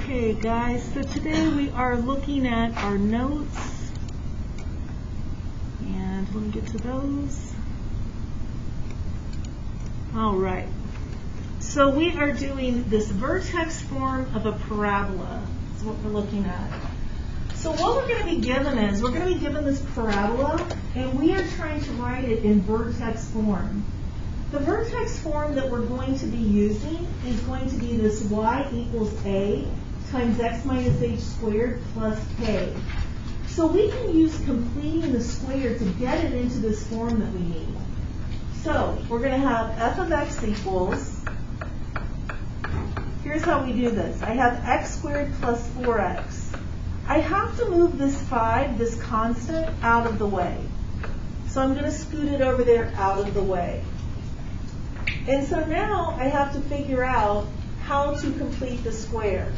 Okay guys, so today we are looking at our notes, and let me get to those. Alright, so we are doing this vertex form of a parabola. That's what we're looking at. So what we're going to be given is, we're going to be given this parabola, and we are trying to write it in vertex form. The vertex form that we're going to be using is going to be this y equals a times x minus h squared plus k. So we can use completing the square to get it into this form that we need. So we're going to have f of x equals, here's how we do this. I have x squared plus 4x. I have to move this 5, this constant, out of the way. So I'm going to scoot it over there out of the way. And so now I have to figure out how to complete the square.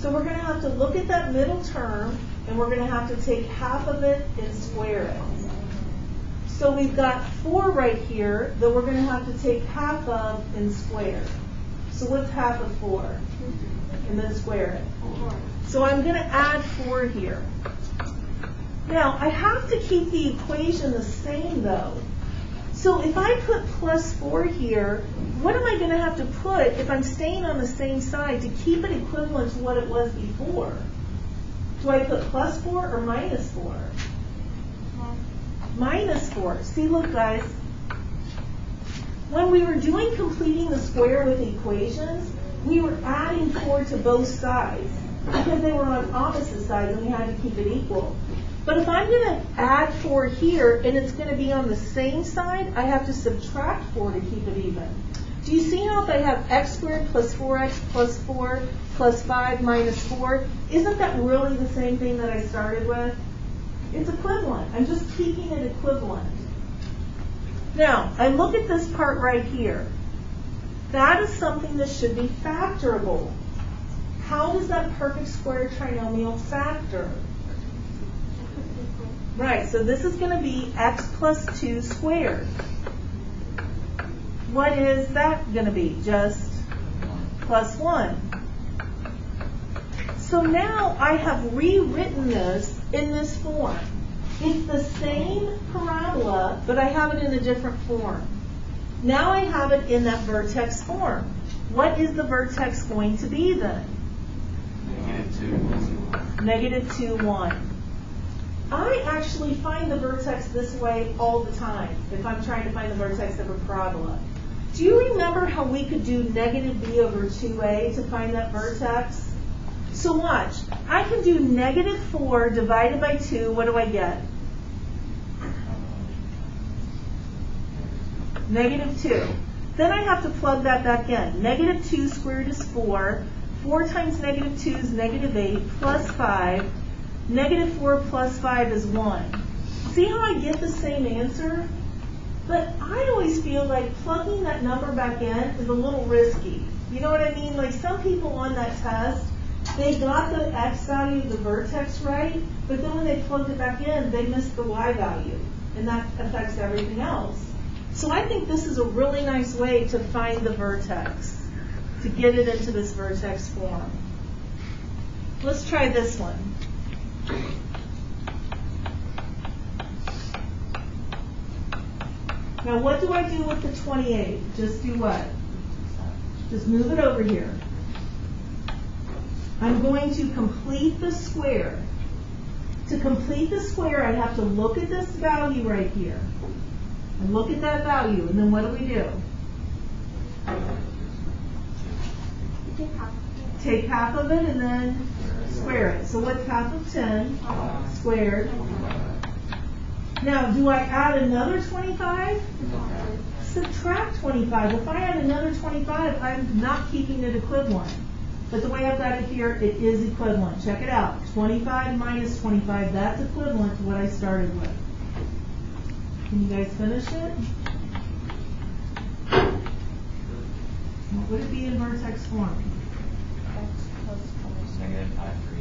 So we're going to have to look at that middle term, and we're going to have to take half of it and square it. So we've got 4 right here that we're going to have to take half of and square. So what's half of 4? And then square it. So I'm going to add 4 here. Now I have to keep the equation the same though. So if I put plus 4 here, what am I going to have to put if I'm staying on the same side to keep it equivalent to what it was before? Do I put plus 4 or minus 4? Minus 4. See, look guys, when we were doing completing the square with equations, we were adding 4 to both sides because they were on opposite sides and we had to keep it equal. But if I'm going to add 4 here and it's going to be on the same side, I have to subtract 4 to keep it even. Do you see how if I have x squared plus 4x plus 4 plus 5 minus 4, isn't that really the same thing that I started with? It's equivalent. I'm just keeping it equivalent. Now, I look at this part right here. That is something that should be factorable. How does that perfect square trinomial factor? Right, so this is going to be x plus 2 squared. What is that going to be? Just plus 1. So now I have rewritten this in this form. It's the same parabola, but I have it in a different form. Now I have it in that vertex form. What is the vertex going to be then? Negative 2, 1. I actually find the vertex this way all the time if I'm trying to find the vertex of a parabola. Do you remember how we could do negative b over 2a to find that vertex? So watch. I can do negative 4 divided by 2. What do I get? Negative 2. Then I have to plug that back in. Negative 2 squared is 4. 4 times negative 2 is negative 8 plus 5. Negative 4 plus 5 is 1. See how I get the same answer? But I always feel like plugging that number back in is a little risky. You know what I mean? Like some people on that test, they got the x value of the vertex right, but then when they plugged it back in, they missed the y value. And that affects everything else. So I think this is a really nice way to find the vertex, to get it into this vertex form. Let's try this one. Now what do I do with the 28? Just do what? Just move it over here. I'm going to complete the square. To complete the square, I have to look at this value right here. And look at that value, and then what do? Take half of it and then square it. So what's half of 10 squared? Now, do I add another 25? Subtract 25. If I add another 25, I'm not keeping it equivalent. But the way I've got it here, it is equivalent. Check it out. 25 minus 25, that's equivalent to what I started with. Can you guys finish it? What would it be in vertex form? Negative 5, 3.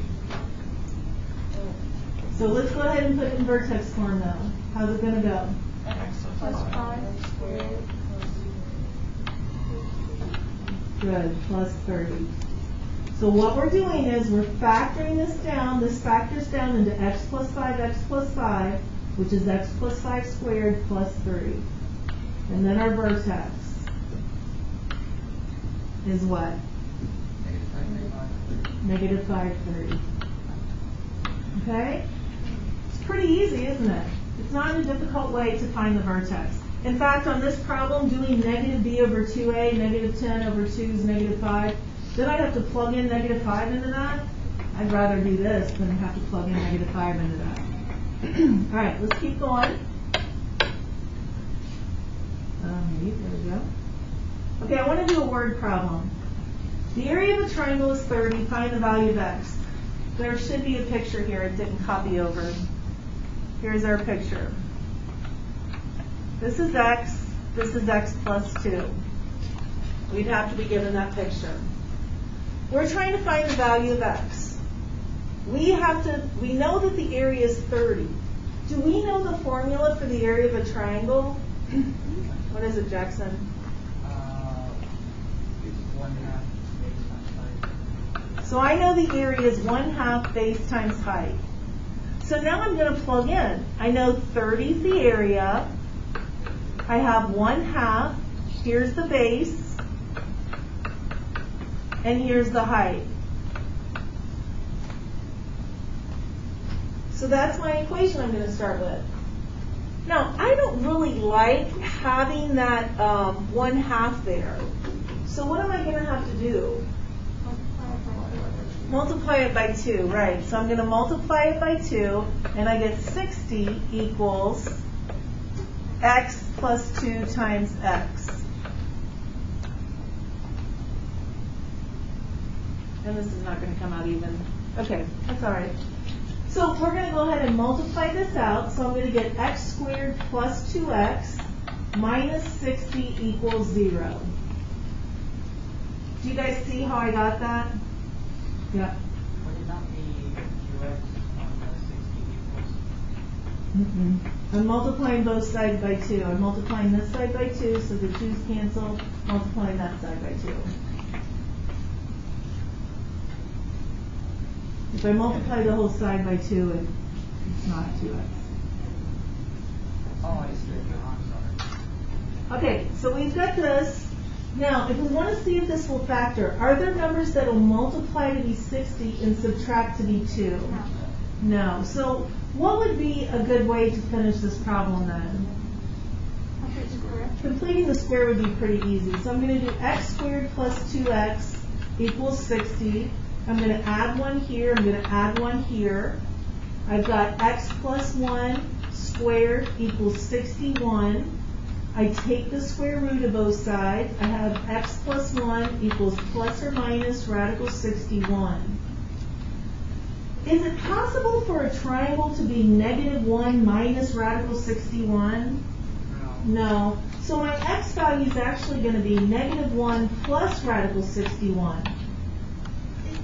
So let's go ahead and put it in vertex form now. How's it going to go? X Plus 5 squared. Good, plus 30. So what we're doing is we're factoring this down. This factors down into x plus 5, which is x plus 5 squared plus 3. And then our vertex is what? Negative 5, 3. Okay? It's pretty easy, isn't it? It's not a difficult way to find the vertex. In fact, on this problem, doing negative b over 2a, negative 10 over 2 is negative 5. Then I'd have to plug in negative 5 into that. I'd rather do this than have to plug in negative 5 into that. All right, let's keep going. There we go. Okay, I want to do a word problem. The area of a triangle is 30. Find the value of x. There should be a picture here. It didn't copy over. Here's our picture. This is x. This is x plus 2. We'd have to be given that picture. We're trying to find the value of x. We know that the area is 30. Do we know the formula for the area of a triangle? What is it, Jackson? It's 1/2 base times height. So I know the area is 1/2 base times height. So now I'm going to plug in. I know 30 is the area. I have 1/2. Here's the base. And here's the height. So that's my equation I'm going to start with. Now, I don't really like having that 1/2 there. So what am I going to have to do? Multiply it by 2, right. So I'm going to multiply it by 2, and I get 60 equals x plus 2 times x. And this is not going to come out even. Okay, that's all right. So we're going to go ahead and multiply this out. So I'm going to get x squared plus 2x minus 60 equals 0. Do you guys see how I got that? Yeah. Would it not be qx on the 60 equals? I'm multiplying both sides by 2. I'm multiplying this side by 2, so the 2's cancel. Multiplying that side by 2. If I multiply the whole side by 2, it's not 2x. Oh, I see. I'm sorry. Okay, so we've got this. Now, if we want to see if this will factor, are there numbers that will multiply to be 60 and subtract to be 2? No. So what would be a good way to finish this problem then? Completing the square would be pretty easy. So I'm going to do x squared plus 2x equals 60. I'm going to add 1 here. I'm going to add 1 here. I've got x plus 1 squared equals 61. I take the square root of both sides. I have x plus 1 equals plus or minus radical 61. Is it possible for a triangle to be negative 1 minus radical 61? No. So my x value is actually going to be negative 1 plus radical 61.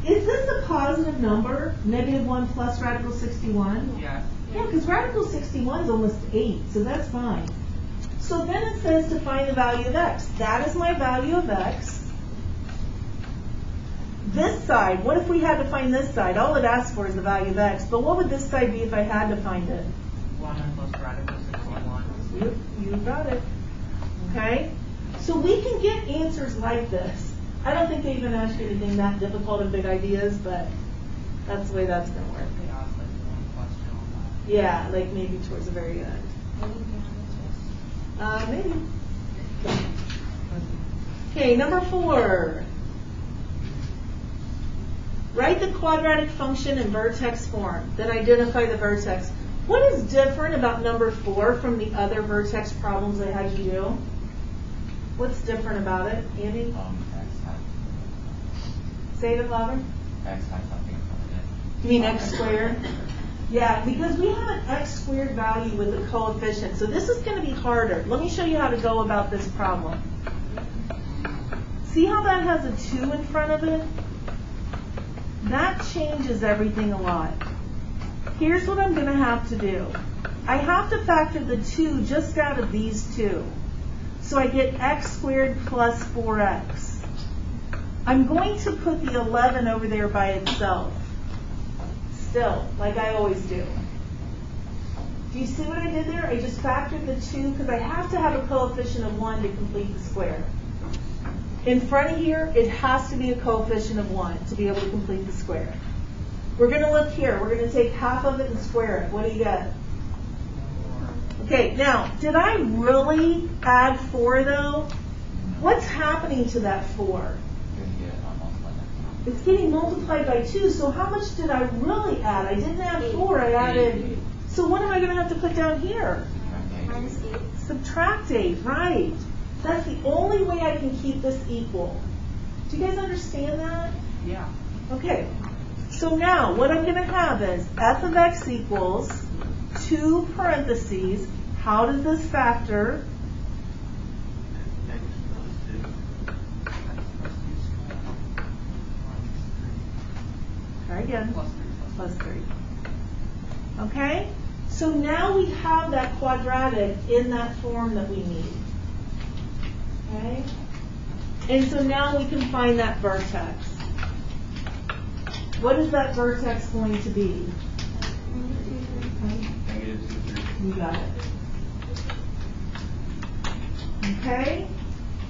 Is this a positive number, negative 1 plus radical 61? Yeah. Yeah, because radical 61 is almost 8, so that's fine. So then it says to find the value of x. That is my value of x. This side, what if we had to find this side? All it asks for is the value of x. But what would this side be if I had to find it? 1 plus radical 61. You got it. Okay? So we can get answers like this. I don't think they even ask you anything that difficult and big ideas, but that's the way that's going to work. They asked like 1 question on that. Yeah, like maybe towards the very end. Maybe. Okay, number 4. Write the quadratic function in vertex form. Then identify the vertex. What is different about number 4 from the other vertex problems I had you do? What's different about it, Andy? X has Say it louder. X has something from it. You mean x squared? Yeah, because we have an x squared value with a coefficient. So this is going to be harder. Let me show you how to go about this problem. See how that has a 2 in front of it? That changes everything a lot. Here's what I'm going to have to do. I have to factor the 2 just out of these two. So I get x squared plus 4x. I'm going to put the 11 over there by itself. Still, like I always do. Do you see what I did there? I just factored the 2 because I have to have a coefficient of 1 to complete the square. In front of here, it has to be a coefficient of 1 to be able to complete the square. We're going to look here. We're going to take half of it and square it. What do you get? Okay, now, did I really add 4 though? What's happening to that 4? It's getting multiplied by 2, so how much did I really add? I didn't add 4, I added... So what am I going to have to put down here? Minus 8. Subtract 8, right. That's the only way I can keep this equal. Do you guys understand that? Yeah. Okay. So now what I'm going to have is f of x equals 2 parentheses. How does this factor? Try again. Plus 3. Okay? So now we have that quadratic in that form that we need. Okay? And so now we can find that vertex. What is that vertex going to be? You got it. Okay?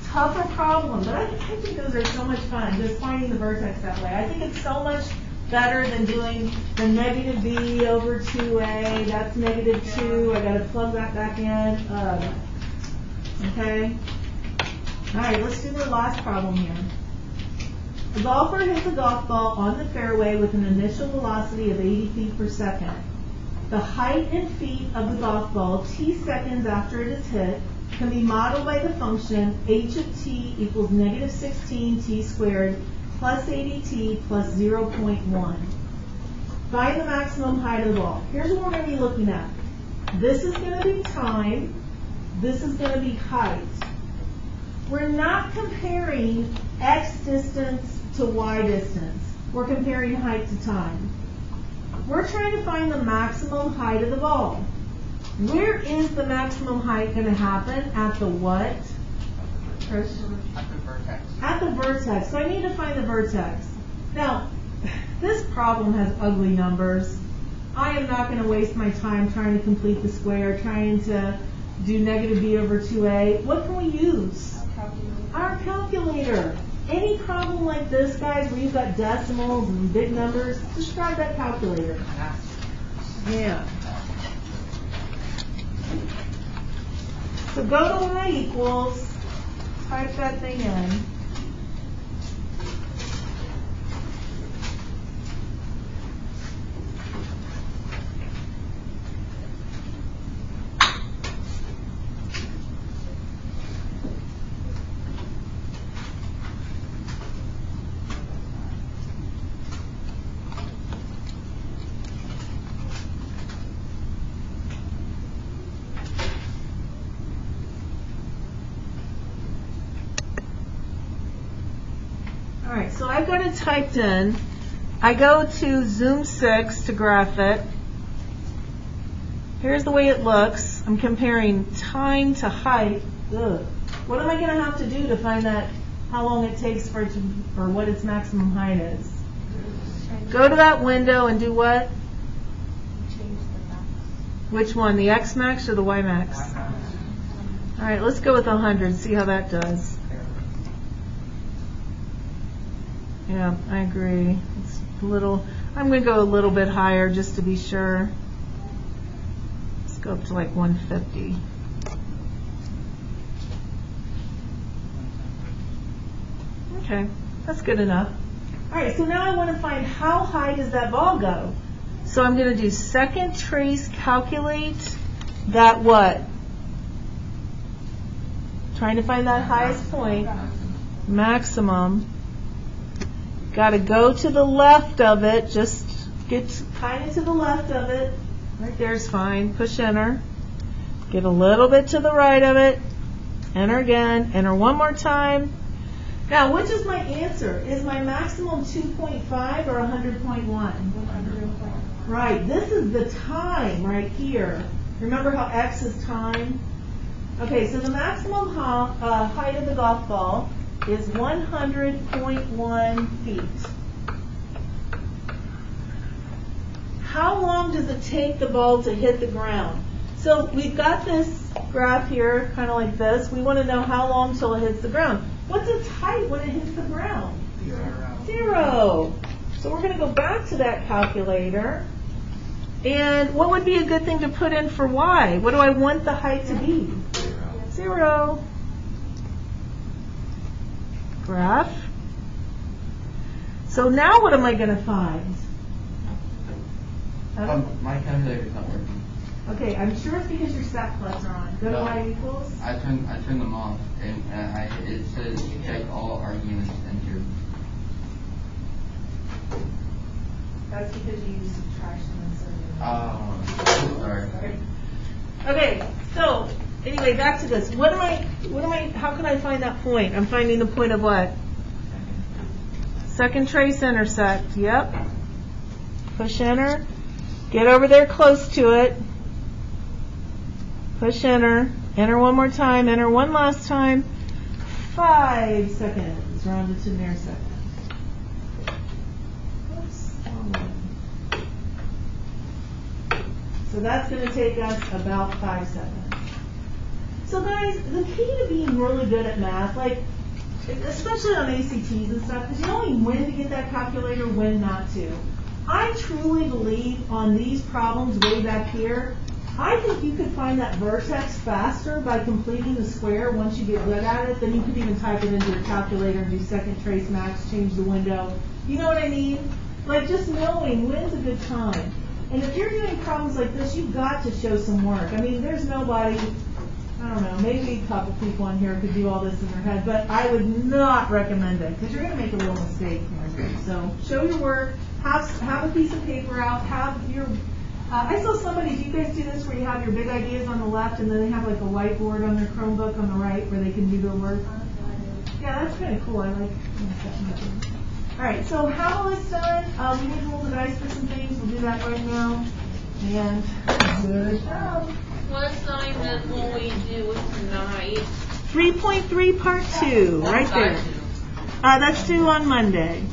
Tougher problem, but I think those are so much fun, just finding the vertex that way. I think it's so much better than doing the negative b over 2a. That's negative 2. I got to plug that back in. Okay? All right, let's do the last problem here. A golfer hits a golf ball on the fairway with an initial velocity of 80 feet per second. The height in feet of the golf ball t seconds after it is hit can be modeled by the function h of t equals negative 16 t squared plus 80t plus 0.1. Find the maximum height of the ball. Here's what we're going to be looking at. This is going to be time. This is going to be height. We're not comparing x distance to y distance. We're comparing height to time. We're trying to find the maximum height of the ball. Where is the maximum height going to happen? At the what? Chris? At the vertex. At the vertex. So I need to find the vertex. Now, this problem has ugly numbers. I am not going to waste my time trying to complete the square, trying to do negative b over 2a. What can we use? Our calculator. Any problem like this, guys, where you've got decimals and big numbers, just grab that calculator. Yeah. So go to y equals, type that thing in. Alright, so I've got it typed in. I go to Zoom 6 to graph it. Here's the way it looks. I'm comparing time to height. Ugh. What am I going to have to do to find that, how long it takes for it to, or what its maximum height is? Go to that window and do what? Change the max. Which one, the X max or the Y max? Alright, let's go with 100, see how that does. Yeah, I agree. It's a little, I'm going to go a little bit higher just to be sure. Let's go up to like 150. Okay, that's good enough. All right, so now I want to find how high does that ball go. So I'm going to do second trace, calculate that what? Trying to find that highest point. Maximum. Got to go to the left of it. Just get kind of to the left of it. Right there's fine. Push enter. Get a little bit to the right of it. Enter again. Enter one more time. Now, which is my answer? Is my maximum 2.5 or 100.1? Right. This is the time right here. Remember how x is time? Okay, so the maximum height of the golf ball is 100.1 feet. How long does it take the ball to hit the ground? So we've got this graph here, kind of like this. We want to know how long till it hits the ground. What's its height when it hits the ground? 0. So we're going to go back to that calculator. And what would be a good thing to put in for y? What do I want the height to be? 0. Graph. So now what am I going to find? My calculator's not working. Okay, I'm sure it's because your stat plugs are on. Go to No. y equals. I turned them off, and it says check all arguments enter. That's because you use subtraction instead of. Oh, sorry. Okay, so anyway, back to this. How can I find that point? I'm finding the point of what? Second trace intersect. Yep. Push enter. Get over there close to it. Push enter. Enter one more time. Enter one last time. 5 seconds. Rounded to near second. Oops, wrong one. So that's going to take us about 5 seconds. So guys, the key to being really good at math, like especially on ACTs and stuff, is you only when to get that calculator, when not to. I truly believe on these problems way back here, I think you could find that vertex faster by completing the square once you get good at it than you could even type it into your calculator and do second trace max, change the window. You know what I mean? Like just knowing when's a good time. And if you're doing problems like this, you've got to show some work. I mean, there's nobody, I don't know, maybe a couple people on here could do all this in their head, but I would not recommend it because you're going to make a little mistake here. So show your work. Have a piece of paper out. Have your. I saw somebody. Do you guys do this where you have your big ideas on the left and then they have like a whiteboard on their Chromebook on the right where they can do their work? Yeah, that's kind of cool. I like. All right. So how is done? We need to roll the dice for some things. We'll do that right now. And good job. What assignment will we do tonight? 3.3 part 2, right there. That's due on Monday.